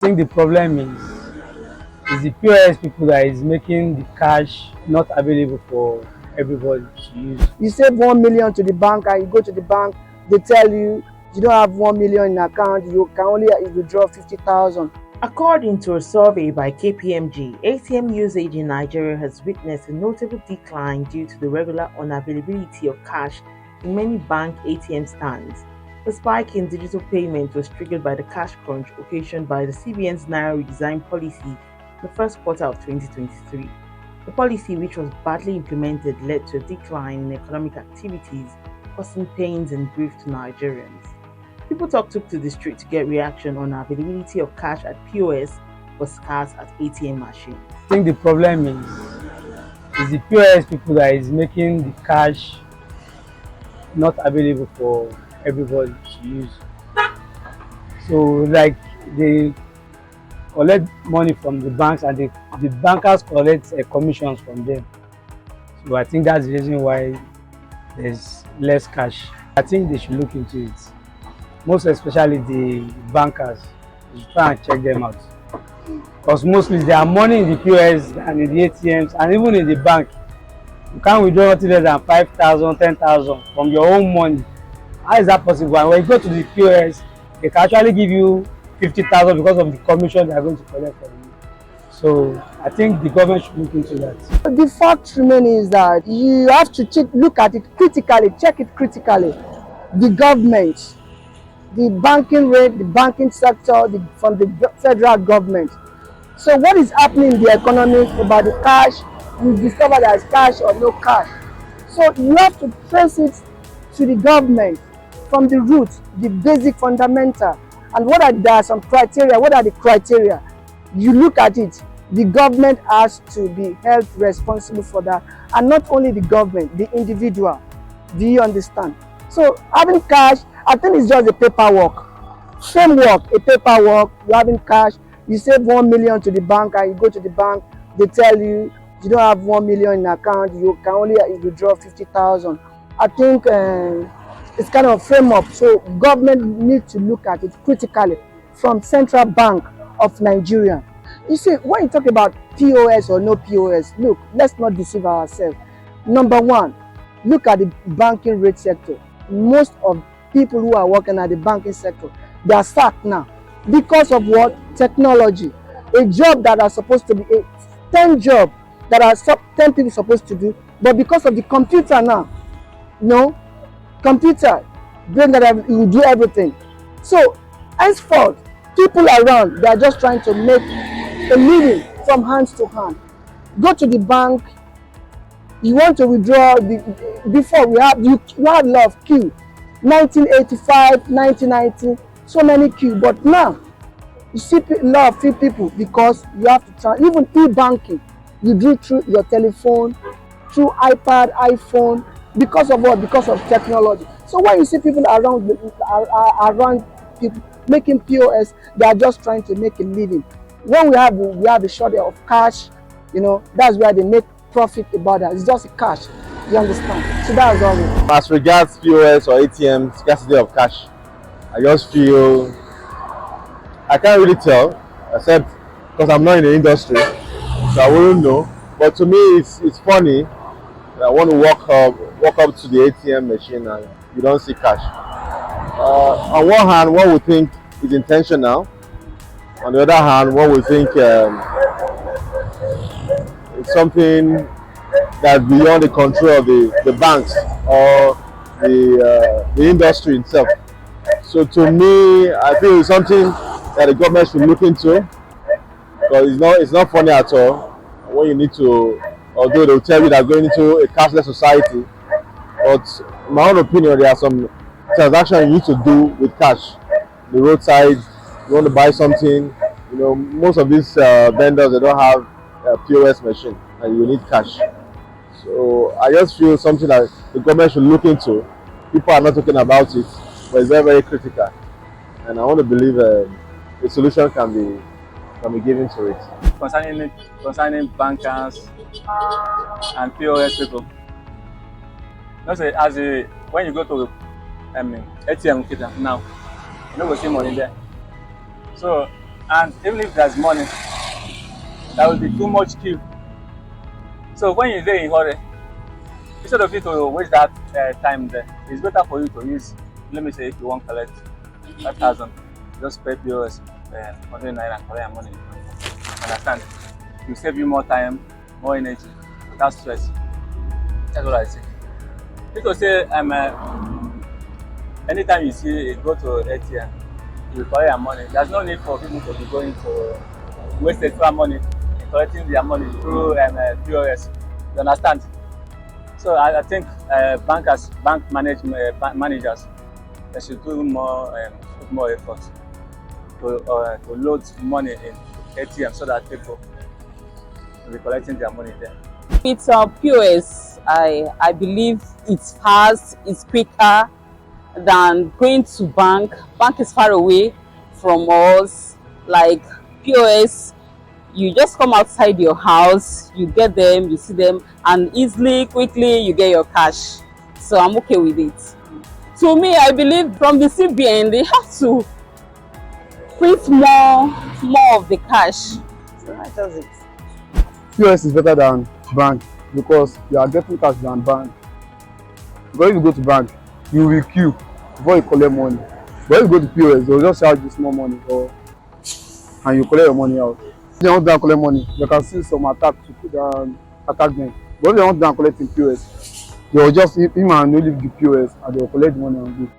I think the problem is the POS people that is making the cash not available for everybody to use. You save 1 million to the bank and you go to the bank, they tell you don't have 1 million in account, you can only withdraw 50,000. According to a survey by KPMG, ATM usage in Nigeria has witnessed a notable decline due to the regular unavailability of cash in many bank ATM stands. The spike in digital payment was triggered by the cash crunch occasioned by the CBN's Naira redesign policy in the first quarter of 2023. The policy, which was badly implemented, led to a decline in economic activities, causing pains and grief to Nigerians. People took to the street to get reaction on availability of cash at POS but scarce at ATM machines. I think the problem is the POS people that is making the cash not available for everybody to use. So like they collect money from the banks and the bankers collect commissions from them. So I think that's the reason why there's less cash. I think they should look into it. Most especially the bankers, you should try and check them out. Because mostly there are money in the POS and in the ATMs and even in the bank. You can't withdraw nothing less than 5,000, 10,000 from your own money. How is that possible? And when you go to the POS, they can actually give you 50,000 because of the commission they are going to collect from you. So I think the government should look into that. The fact remains is that you have to look at it critically, check it critically. The government, the banking rate, the banking sector, from the federal government. So what is happening in the economy about the cash? You discover there's cash or no cash. So you have to trace it to the government from the roots, the basic fundamental. And there are some criteria. What are the criteria? You look at it. The government has to be held responsible for that. And not only the government, the individual. Do you understand? So having cash, I think it's just a paperwork. Framework, a paperwork, you're having cash, you save 1 million to the bank and you go to the bank, they tell you don't have 1 million in account, you can only withdraw 50,000. I think it's kind of a framework. So government needs to look at it critically from Central Bank of Nigeria. You see, when you talk about POS or no POS, look, let's not deceive ourselves. Number one, look at the banking rate sector. Most of people who are working at the banking sector, they are sacked now because of what? Technology. A job that are supposed to be 10 job that are 10 people supposed to do, but because of the computer now, computer brain that will do everything. So henceforth, people around, they are just trying to make a living from hand to hand. Go to the bank, you want to withdraw. Before you had a lot of queue. 1985, 1990, so many queue. But now you see a lot of few people because you have to try. Even e-banking, you do through your telephone, through iPad, iPhone. Because of what? Because of technology. So when you see people around people making POS, they are just trying to make a living. When we have a shortage of cash, that's where they make profit about that. It's just cash. You understand? So that's all it. As regards POS or ATM, scarcity of cash, I just feel I can't really tell, except because I'm not in the industry, so I wouldn't know. But to me, it's funny. I want to walk up to the ATM machine and you don't see cash. On one hand, one would think is intentional. On the other hand, one would think it's something that's beyond the control of the banks or the industry itself. So to me, I think it's something that the government should look into, because it's not funny at all when you need to, although they'll tell you that going into a cashless society, but in my own opinion, there are some transactions you need to do with cash. The roadside, you want to buy something, most of these vendors, they don't have a POS machine and you need cash. So I just feel something that the government should look into. People are not talking about it, but it's very, very critical. And I want to believe a solution can be given to it. Concerning bankers and POS people. When you go to ATM now, you don't see money there. So And even if there's money, there will be too much queue. So when you're there in hurry, instead of you to waste that time there, it's better for you to use, let me say, if you want to collect 5,000, just pay POS 100 naira and collect your money. Understand? It will save you more time, more energy, without stress. That's what I say. People say, anytime you see go to ATM, you collect your money. There's no need for people to be going to waste extra money in collecting their money through POS. You understand? So I think bank managers, they should do more, put more effort to load money in ATM so that people will be collecting their money there. With POS, I believe it's fast, it's quicker than going to bank. Bank is far away from us. Like POS, you just come outside your house, you get them, you see them, and easily, quickly, you get your cash. So I'm okay with it. To me, I believe from the CBN, they have to print more of the cash. So that does it. POS is better than bank because you are getting cash than bank. Because if you go to bank, you will queue before you collect money. But if you go to POS, they will just charge you small money and you collect your money out. If they want to collect money, they can see some attack to put down attack them. But if they want to collect in POS, they will just him and only leave the POS and they will collect the money and go.